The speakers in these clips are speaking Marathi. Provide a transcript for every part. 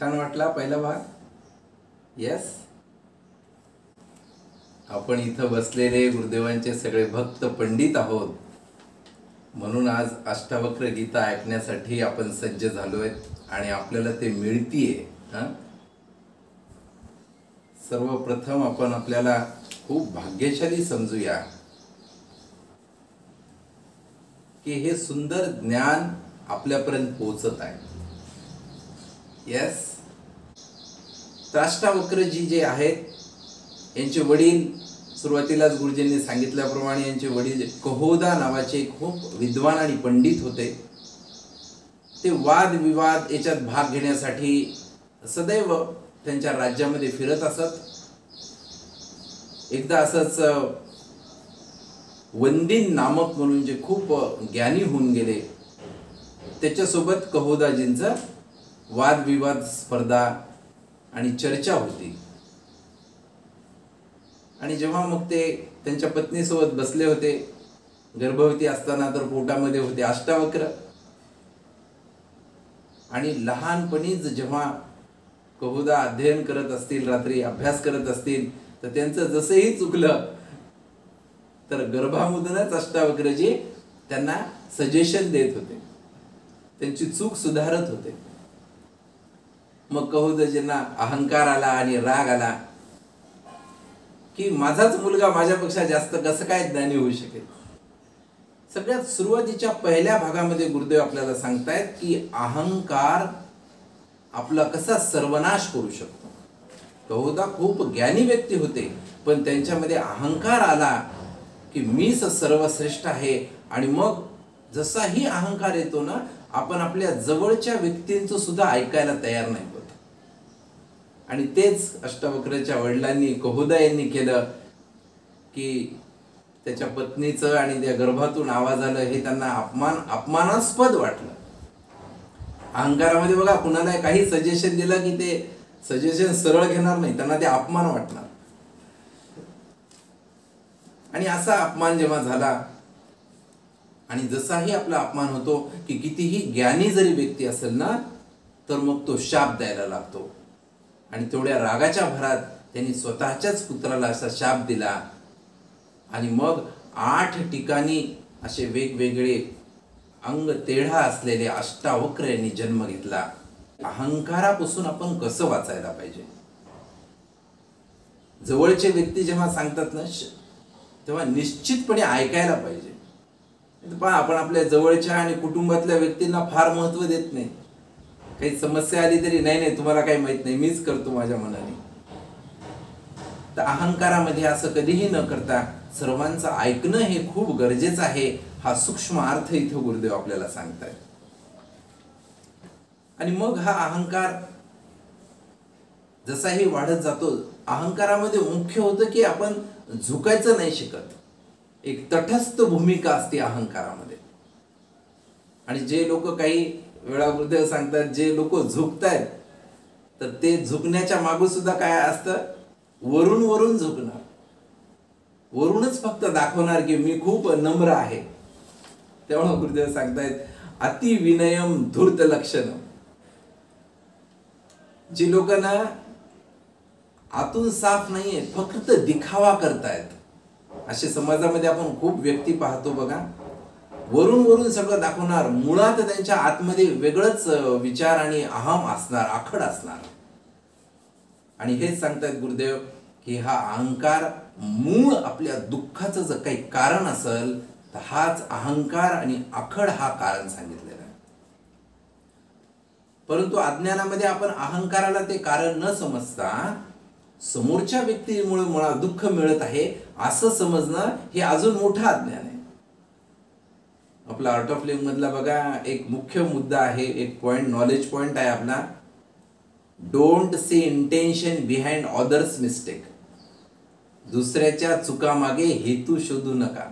छान वाटला पहिला भाग. यस, आपण इथं बसलेले गुरुदेवांचे सगळे भक्त पंडित आहोत, म्हणून आज अष्टावक्र गीता ऐकण्यासाठी आपण सज्ज झालोय आणि आपल्याला ते मिळतीये. सर्वप्रथम आपण आपल्याला खूप भाग्यशाली समजूया की हे सुंदर ज्ञान आपल्यापर्यंत पोहोचत आहे. यस, अष्टावक्रजी जे आहेत यांचे वडील, सुरुवातीलाच गुरुजींनी सांगितल्याप्रमाणे यांचे वडील कहोदा नावाचे खूप विद्वान आणि पंडित होते. ते वादविवाद याच्यात भाग घेण्यासाठी सदैव त्यांच्या राज्यामध्ये फिरत असत. एकदा असंच वंदिन नामक म्हणून जे खूप ज्ञानी होऊन गेले, त्याच्यासोबत कहोदाजींचा वादविवाद स्पर्धा आणि चर्चा होती. आणि जेव्हा मग ते त्यांच्या पत्नीसोबत बसले होते, गर्भवती असताना तर पोटामध्ये होते अष्टावक्र, आणि लहानपणीच जेव्हा कहोदा अध्ययन करत असतील, रात्री अभ्यास करत असतील, तर त्यांचं जसंही चुकलं तर गर्भामधूनच अष्टावक्रजी त्यांना सजेशन देत होते, त्यांची चूक सुधारत होते. मग कहोदाजींना अहंकार आला आणि राग आला की माझाच मुलगा माझ्यापेक्षा जास्त कसं काय ज्ञानी होऊ शकेल. सगळ्यात सुरुवातीच्या पहिल्या भागामध्ये गुरुदेव आपल्याला सांगतायत की अहंकार आपला कसा सर्वनाश करू शकतो. कहोदा खूप ज्ञानी व्यक्ती होते, पण त्यांच्यामध्ये अहंकार आला की मीच सर्वश्रेष्ठ आहे. आणि मग जसाही अहंकार येतो ना, आपण आपल्या जवळच्या व्यक्तींचं सुद्धा ऐकायला तयार नाही होत. आणि तेच अष्टावक्रच्या वडिलांनी, कहोदा यांनी केलं की त्याच्या पत्नीचं आणि त्या गर्भातून आवाज आलं हे त्यांना अपमानास्पद वाटलं. अहंकारामध्ये बघा, कुणाला काही सजेशन दिलं की ते सजेशन सरळ घेणार नाही, त्यांना ते अपमान वाटणार. आणि असा अपमान जेव्हा झाला, आणि जसाही आपला अपमान होतो की कितीही ज्ञानी जरी व्यक्ती असेल ना, तर मग तो शाप द्यायला लागतो. आणि तेवढ्या रागाच्या भरात त्यांनी स्वतःच्याच पुत्राला असा शाप दिला. आणि मग 8 ठिकाणी असे वेगवेगळे अंग तेढा असलेले अष्टावक्र यांनी जन्म घेतला. अहंकारापासून आपण कसं वाचायला पाहिजे. जवळचे व्यक्ती जेव्हा सांगतात ना, तेव्हा निश्चितपणे ऐकायला पाहिजे. पण आपण आपल्या जवळच्या आणि कुटुंबातल्या व्यक्तींना फार महत्त्व देत नाही. काही समस्या आली तरी नाही तुम्हाला काही माहित नाही, मीच करतो माझ्या मनाने. तर अहंकारामध्ये असं कधीही न करता सर्वांचं ऐकणं हे खूप गरजेचं आहे. हा सूक्ष्म अर्थ इथं गुरुदेव आपल्याला सांगतायत. आणि मग हा अहंकार जसाही वाढत जातो, अहंकारामध्ये मुख्य होतं की आपण झुकायचं नाही शिकत. एक तटस्थ भूमिका असते अहंकारामध्ये. आणि जे लोक काही वेळा गुरुदेव सांगतात, जे लोक झुकतायत तर ते झुकण्याच्या मागून सुद्धा काय असतं, वरून वरून झुकणार, वरूनच फक्त दाखवणार की मी खूप नम्र आहे. तेव्हा गुरुदेव सांगतायत अति विनयम धूर्त लक्षण. जी लोकांना आतून साफ नाहीये, फक्त दिखावा करतायत, असे समाजामध्ये आपण खूप व्यक्ती पाहतो बघा. वरून वरून सगळं दाखवणार, मुळात त्यांच्या आतमध्ये वेगळंच विचार आणि अहम असणार, आखड असणार. आणि हेच सांगतायत गुरुदेव की हा अहंकार मूळ आपल्या दुःखाचं जर काही कारण असेल तर हाच अहंकार आणि आखड हा कारण सांगितलेला आहे. परंतु अज्ञानामध्ये आपण अहंकाराला ते कारण न समजता समोरच्या व्यक्तीमुळे मला दुःख मिळत आहे असं समजणं हे अजून मोठं अज्ञान आहे. आपला आर्ट ऑफ लिव्हिंग मधला बघा एक मुख्य मुद्दा आहे, एक पॉइंट, नॉलेज पॉइंट आहे आपला, don't see intention behind others mistake. दुसऱ्याच्या चुकामागे हेतू शोधू नका.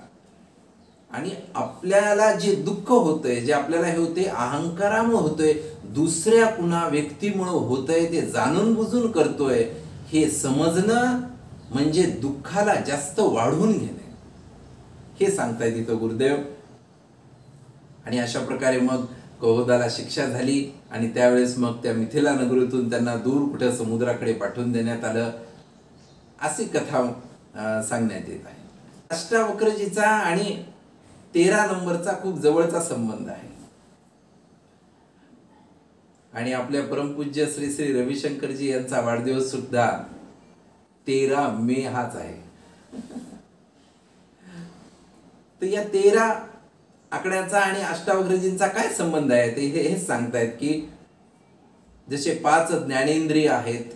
आणि आपल्याला जे दुःख होतंय, जे आपल्याला हे होते अहंकारामुळे होतंय, दुसऱ्या कुणा व्यक्तीमुळे होतंय, ते जाणून बुजून करतोय, हे समजणं म्हणजे दुःखाला जास्त वाढवून घेणे, हे सांगताय तिथं गुरुदेव. आणि अशा प्रकारे मग कहोदाला शिक्षा झाली आणि त्यावेळेस मग त्या मिथिला नगरीतून त्यांना दूर कुठे समुद्राकडे पाठवून देण्यात आलं, अशी कथा सांगण्यात येत आहे. अष्टावक्रजीचा आणि 13 नंबरचा खूप जवळचा संबंध आहे. आणि आपल्या परमपूज्य श्री श्री रविशंकरजी यांचा वाढदिवस सुद्धा 13 मे हाच आहे. तर या 13 आकड्याचा आणि अष्टावक्रजींचा काय संबंध आहे ते हेच सांगतायत की जसे 5 ज्ञानेंद्रिय आहेत,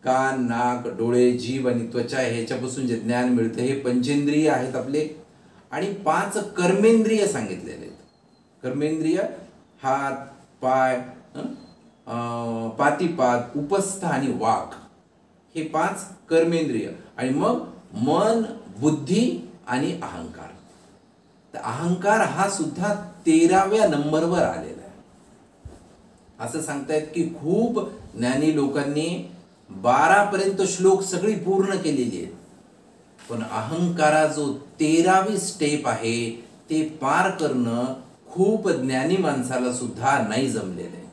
कान, नाक, डोळे, जीभ आणि त्वचा, ह्याच्यापासून जे ज्ञान मिळतं हे पंचेंद्रिय आहेत आपले. आणि 5 कर्मेंद्रिय सांगितलेले आहेत. कर्मेंद्रिय हात, पाय, पातिपात, उपस्थ आणि वाक, हे 5 कर्मेंद्रिय. आणि मग मन, बुद्धी आणि अहंकार. तर अहंकार हा सुद्धा 13व्या नंबरवर आलेला आहे. असं सांगतायत की खूप ज्ञानी लोकांनी 12 पर्यंत श्लोक सगळी पूर्ण केलेली आहेत, पण अहंकारा जो 13वी स्टेप आहे ते पार करणं खूप ज्ञानी माणसाला सुद्धा नाही जमलेलं आहे.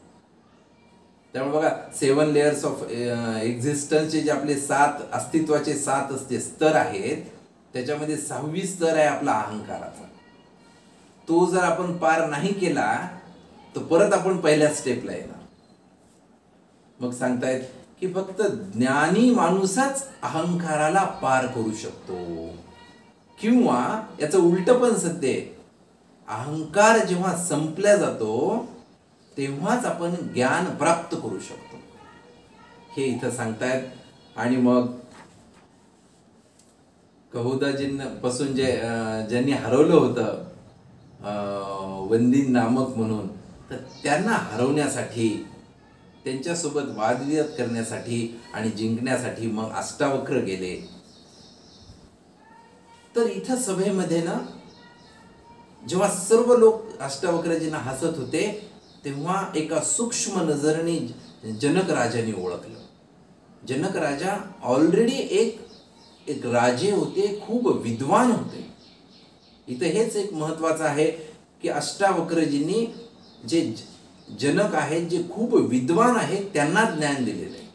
त्यामुळे बघा 7 लेयर्स ऑफ एक्झिस्टन्सचे जे आपले 7 अस्तित्वाचे 7 स्तर आहेत, त्याच्यामध्ये 6वी स्तर आहे आपला अहंकाराचा. तो जर आपण पार नाही केला तर परत आपण पहिल्या स्टेपला येणार. मग सांगतायत की फक्त ज्ञानी माणूसच अहंकाराला पार करू शकतो, किंवा याचं उलट पण सत्य आहे, अहंकार जेव्हा संपला जातो तेव्हाच आपण ज्ञान प्राप्त करू शकतो, हे इथं सांगतायत. आणि मग कहोदाजींपासून ज्यांनी हरवलं होतं वंदिन नामक म्हणून, तर त्यांना हरवण्यासाठी, त्यांच्यासोबत वादविवाद करण्यासाठी आणि जिंकण्यासाठी मग अष्टावक्र गेले. तर इथं सभेमध्ये ना जेव्हा सर्व लोक अष्टावक्रजींना हसत होते तेव्हा एका सूक्ष्म नजरेने जनक राजाने ओळखलं. जनक राजा ऑलरेडी एक राजे होते, खूप विद्वान होते. इथं हेच एक महत्वाचं आहे की अष्टावक्रजींनी जे जनक आहेत, जे खूप विद्वान आहेत, त्यांना ज्ञान दिलेलं आहे.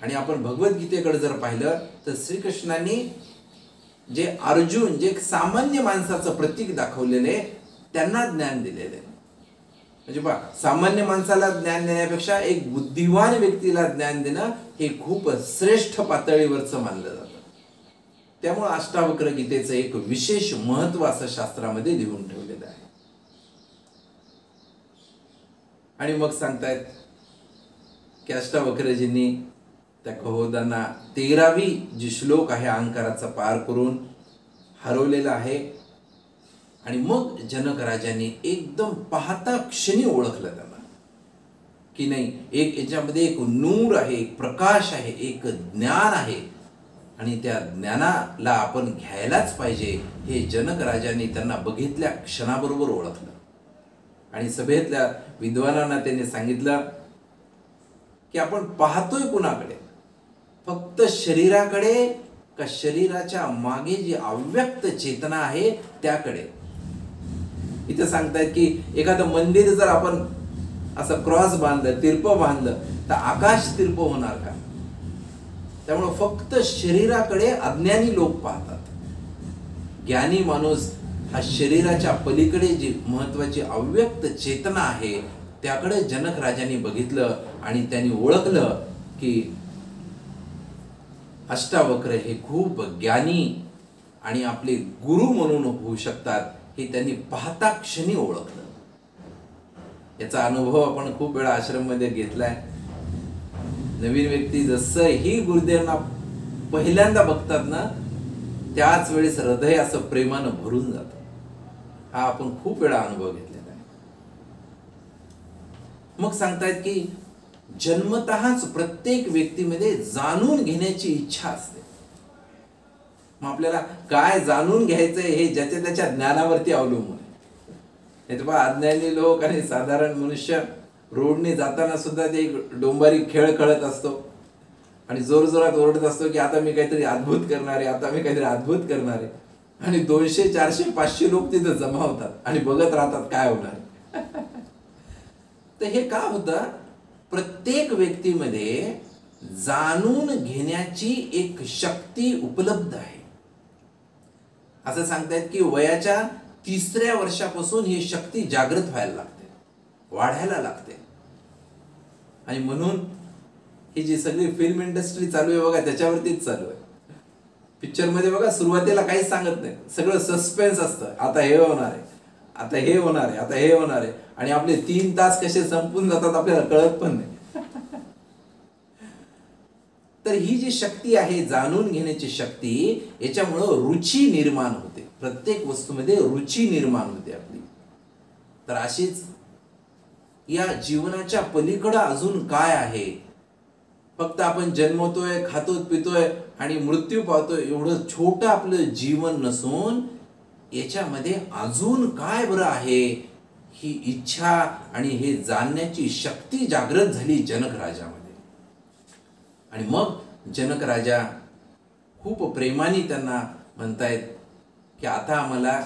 आणि आपण भगवद्गीतेकडे जर पाहिलं तर श्रीकृष्णांनी जे अर्जुन, जे सामान्य माणसाचं प्रतीक दाखवलेलं आहे, त्यांना ज्ञान दिलेलं आहे. म्हणजे पहा, सामान्य माणसाला ज्ञान देण्यापेक्षा एक बुद्धिवान व्यक्तीला ज्ञान देणं हे खूप श्रेष्ठ पातळीवरचं मानलं जातं. त्यामुळे अष्टावक्र गीतेचं एक विशेष महत्व असं शास्त्रामध्ये लिहून ठेवलेलं आहे. आणि मग सांगतायत की अष्टावक्रजींनी त्या कहोदांना 13वी जी श्लोक आहे अहंकाराचा पार करून हरवलेला आहे. आणि मग जनक राजांनी एकदम पाहता क्षणी ओळखलं त्यांना की नाही, एक याच्यामध्ये एक नूर आहे, एक प्रकाश आहे, एक ज्ञान आहे, आणि त्या ज्ञानाला आपण घ्यायलाच पाहिजे, हे जनक राजांनी त्यांना बघितल्या क्षणाबरोबर ओळखलं. आणि सभेतल्या विद्वानांना त्यांनी सांगितलं की आपण पाहतोय कुणाकडे, फक्त शरीराकडे का शरीराच्या मागे जी अव्यक्त चेतना आहे त्याकडे. इथं सांगतायत की एखादं मंदिर जर आपण असं क्रॉस बांधलं, तिरपं बांधलं, तर आकाश तिरपं होणार का? त्यामुळे फक्त शरीराकडे अज्ञानी लोक पाहतात. ज्ञानी माणूस हा शरीराच्या पलीकडे जी महत्वाची अव्यक्त चेतना आहे त्याकडे जनक राजांनी बघितलं आणि त्यांनी ओळखलं की अष्टावक्र हे खूप ज्ञानी आणि आपले गुरु म्हणून होऊ शकतात, हे त्यांनी पाहता क्षणी ओळखलं. याचा अनुभव आपण खूप वेळा आश्रममध्ये घेतलाय. नवीन व्यक्ती जसं ही गुरुदेवांना पहिल्यांदा बघतात ना, त्याच वेळेस हृदय असं प्रेमानं भरून जातं. हा आपण खूप वेळा अनुभव घेतलेला आहे. मग सांगतायत की जन्मतःच प्रत्येक व्यक्तीमध्ये जाणून घेण्याची इच्छा असते. मग आपल्याला काय जाणून घ्यायचंय हे ज्याच्या त्याच्या ज्ञानावरती अवलंबून आहे. नाही तर बा, अज्ञानी लोक आणि साधारण मनुष्य रोडने जाताना सुद्धा ते एक डोंबारी खेळ खेळत असतो आणि जोरजोरात ओरडत असतो की आता मी काहीतरी अद्भुत करणार आहे, आता मी काहीतरी अद्भुत करणार आहे. आणि 200, 400, 500 लोक तिथं जमा होतात आणि बघत राहतात काय होणार आहे. तर हे का होतं? प्रत्येक व्यक्तीमध्ये जाणून घेण्याची एक शक्ती उपलब्ध आहे. असं सांगतायत की वयाच्या 3ऱ्या वर्षापासून ही शक्ती जागृत व्हायला लागते, वाढायला लागते. आणि म्हणून ही जी सगळी फिल्म इंडस्ट्री चालू आहे बघा, त्याच्यावरतीच चालू आहे. पिक्चर मध्ये बघा सुरुवातीला काहीच सांगत नाही, सगळं सस्पेन्स असतं. आता हे होणार आहे, आता हे होणार आहे, आता हे होणार आहे. आणि आपले 3 तास कसे संपून जातात आपल्याला कळत पण नाही. तर ही जी शक्ती आहे, जाणून घेण्याची शक्ती, याच्यामुळं रुची निर्माण होते. प्रत्येक वस्तूमध्ये रुची निर्माण होते आपली. तर अशीच या जीवनाच्या पलीकडं अजून काय आहे? फक्त आपण जन्मतोय, खातोय, पितोय आणि मृत्यू पावतोय एवढं छोटं आपलं जीवन नसून याच्यामध्ये अजून काय बरं आहे, ही इच्छा आणि हे जाणण्याची शक्ती जागृत झाली जनक राजामध्ये. आणि मग जनक राजा खूप प्रेमाने त्यांना म्हणतायत की आता आम्हाला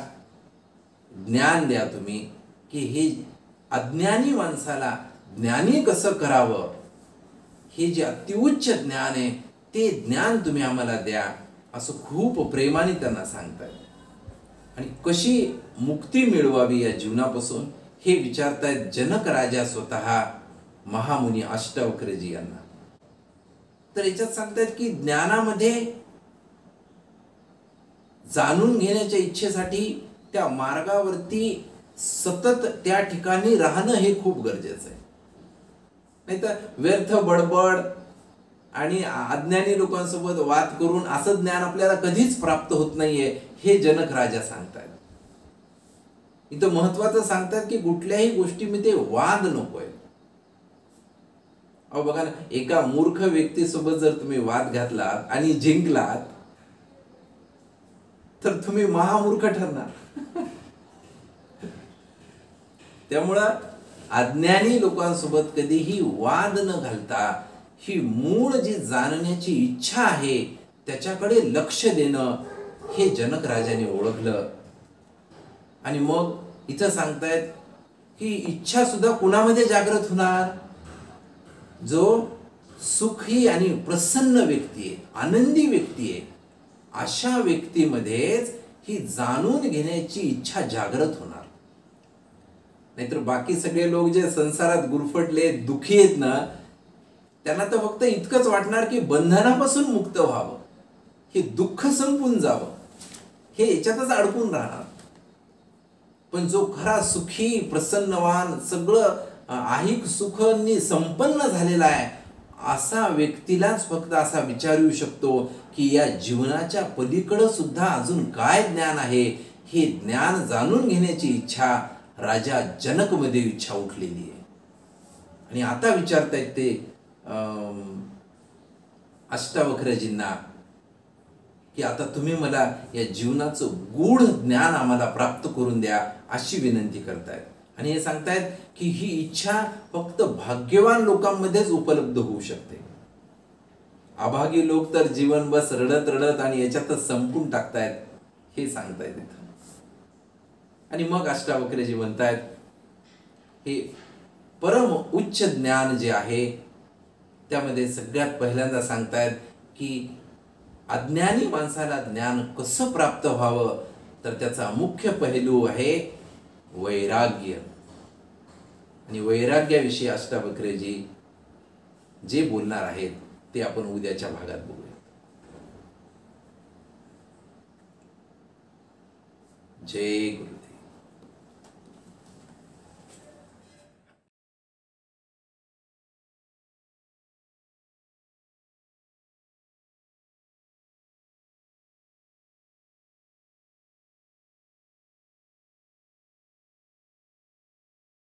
ज्ञान द्या तुम्ही, की हे अज्ञानी माणसाला ज्ञानी कसं करावं, हे जे अतिउच्च ज्ञान आहे ते ज्ञान तुम्ही आम्हाला द्या, असं खूप प्रेमाने त्यांना सांगतायत. आणि कशी मुक्ती मिळवावी या जीवनापासून हे विचारतायत जनक राजा स्वतः महामुनी अष्टावक्रजी यांना. तर याच्यात सांगतायत की ज्ञानामध्ये जाणून घेण्याच्या इच्छेसाठी त्या मार्गावरती सतत त्या ठिकाणी राहणं हे खूप गरजेचं आहे. नाहीतर व्यर्थ बडबड आणि अज्ञानी लोकांसोबत वाद करून असं ज्ञान आपल्याला कधीच प्राप्त होत नाहीये, हे जनक राजा सांगतायत. इथं महत्वाचं सांगतात की कुठल्याही गोष्टीमध्ये वाद नकोय. अहो बघा ना, एका मूर्ख व्यक्तीसोबत जर तुम्ही वाद घातलात आणि जिंकलात तर तुम्ही महामूर्ख ठरणार. त्यामुळं अज्ञानी लोकांसोबत कधीही वाद न घालता ही मूळ जी जाणण्याची इच्छा आहे त्याच्याकडे लक्ष देणं, हे जनक राजाने ओळखलं. आणि मग इथं सांगतायत की इच्छा सुद्धा कुणामध्ये जागृत होणार? जो सुखी आणि प्रसन्न व्यक्ती आहे, आनंदी व्यक्ती आहे, अशा व्यक्तीमध्येच ही जाणून घेण्याची इच्छा जागृत होणार. नाहीतर बाकी सगळे लोक जे संसारात गुरफटले, दुखी आहेत ना, त्यांना तर फक्त इतकंच वाटणार की बंधनापासून मुक्त व्हावं, हे दुःख संपून जावं, हे याच्यातच अडकून राहणार. पण जो खरा सुखी, प्रसन्नवान, सगळं ऐहिक सुखांनी संपन्न झालेला आहे, असा व्यक्तीलाच फक्त असा विचार येऊ शकतो की या जीवनाच्या पलीकडे सुद्धा अजून काय ज्ञान आहे. हे ज्ञान जाणून घेण्याची इच्छा राजा जनक मध्ये इच्छा उठलेली आहे. आणि आता विचारतायत ते अष्टावक्रजींना की आता तुम्ही मला या जीवनाचं गूढ ज्ञान आम्हाला प्राप्त करून द्या, अशी विनंती करतायत. आणि हे सांगतायत की ही इच्छा फक्त भाग्यवान लोकांमध्येच उपलब्ध होऊ शकते. अभागी लोक तर जीवन बस रडत रडत आणि याच्यातच संपून टाकतायत, हे सांगतायत इथं. आणि मग अष्टावक्रजी म्हणतायत हे परम उच्च ज्ञान जे आहे त्यामध्ये सगळ्यात पहिल्यांदा सांगतायत की अज्ञानी माणसाला ज्ञान कसं प्राप्त व्हावं, तर त्याचा मुख्य पैलू आहे वैराग्य. आणि वैराग्याविषयी अष्टावक्रजी जे बोलणार आहेत ते आपण उद्याच्या भागात बघूया. जय गुरुदेव.